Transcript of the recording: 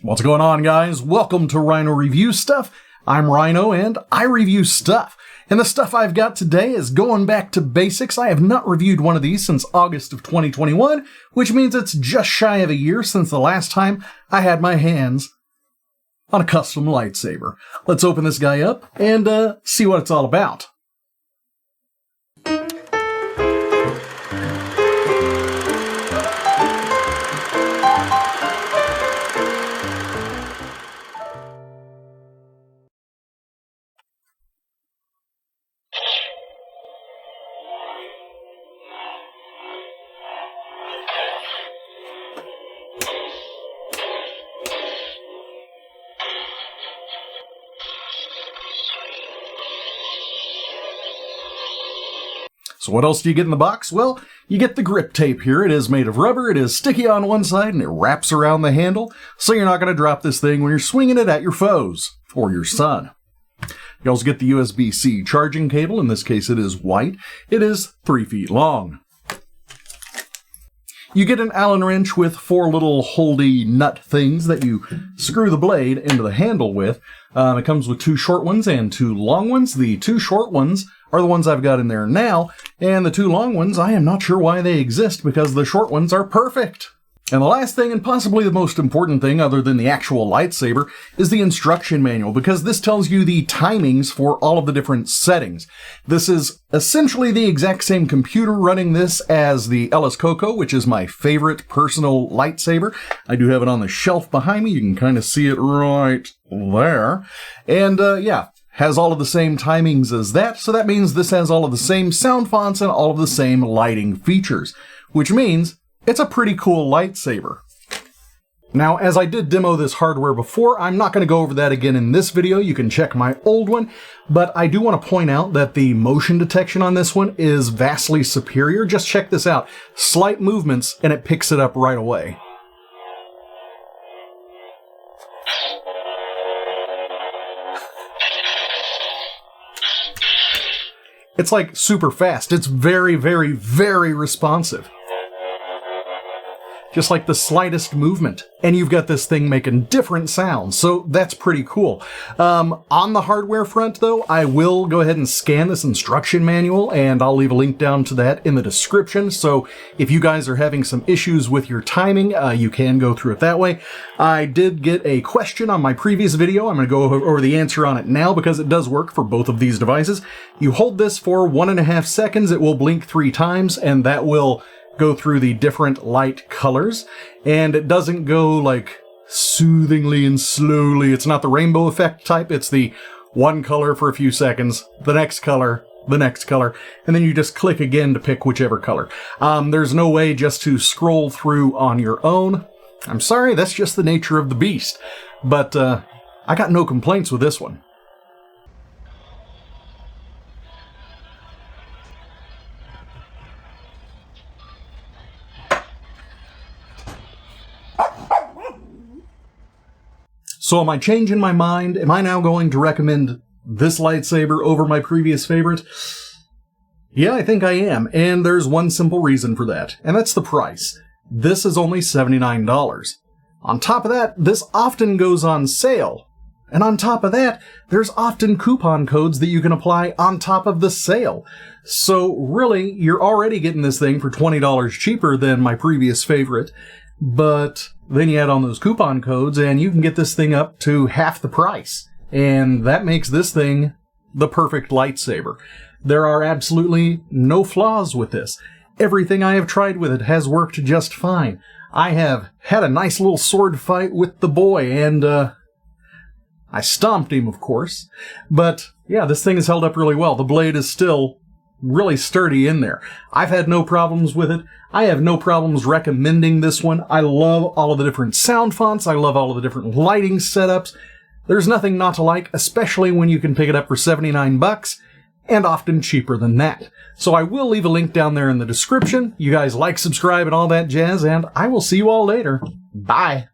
What's going on, guys? Welcome to Rhino Review Stuff. I'm Rhino and I review stuff. And the stuff I've got today is going back to basics. I have not reviewed one of these since August of 2021, which means it's just shy of a year since the last time I had my hands on a custom lightsaber. Let's open this guy up and see what it's all about. So what else do you get in the box? Well, you get the grip tape here. It is made of rubber, it is sticky on one side, and it wraps around the handle, so you're not going to drop this thing when you're swinging it at your foes, or your son. You also get the USB-C charging cable. In this case, it is white. It is 3 feet long. You get an Allen wrench with 4 little holdy nut things that you screw the blade into the handle with. It comes with 2 short ones and 2 long ones. The 2 short ones are the ones I've got in there now, and the 2 long ones, I am not sure why they exist because the short ones are perfect. And the last thing, and possibly the most important thing other than the actual lightsaber, is the instruction manual, because this tells you the timings for all of the different settings. This is essentially the exact same computer running this as the Ellis Coco, which is my favorite personal lightsaber. I do have it on the shelf behind me. You can kind of see it right there. And yeah, has all of the same timings as that, so that means this has all of the same sound fonts and all of the same lighting features, which means it's a pretty cool lightsaber. Now, as I did demo this hardware before, I'm not going to go over that again in this video. You can check my old one, but I do want to point out that the motion detection on this one is vastly superior. Just check this out. Slight movements and it picks it up right away. It's like super fast. It's very, very, very responsive. Just like the slightest movement. And you've got this thing making different sounds, so that's pretty cool. On the hardware front, though, I will go ahead and scan this instruction manual, and I'll leave a link down to that in the description. So if you guys are having some issues with your timing, you can go through it that way. I did get a question on my previous video. I'm going to go over the answer on it now because it does work for both of these devices. You hold this for 1.5 seconds, it will blink 3 times, and that will go through the different light colors, and it doesn't go like soothingly and slowly. It's not the rainbow effect type. It's the one color for a few seconds, the next color, and then you just click again to pick whichever color. There's no way just to scroll through on your own. I'm sorry, that's just the nature of the beast, but I got no complaints with this one. So am I changing my mind? Am I now going to recommend this lightsaber over my previous favorite? Yeah, I think I am, and there's one simple reason for that, and that's the price. This is only $79. On top of that, this often goes on sale. And on top of that, there's often coupon codes that you can apply on top of the sale. So really, you're already getting this thing for $20 cheaper than my previous favorite, but then you add on those coupon codes and you can get this thing up to half the price. And that makes this thing the perfect lightsaber. There are absolutely no flaws with this. Everything I have tried with it has worked just fine. I have had a nice little sword fight with the boy, and I stomped him, of course. But yeah, this thing has held up really well. The blade is still really sturdy in there. I've had no problems with it. I have no problems recommending this one. I love all of the different sound fonts. I love all of the different lighting setups. There's nothing not to like, especially when you can pick it up for $79 and often cheaper than that. So I will leave a link down there in the description. You guys like, subscribe, and all that jazz, and I will see you all later. Bye.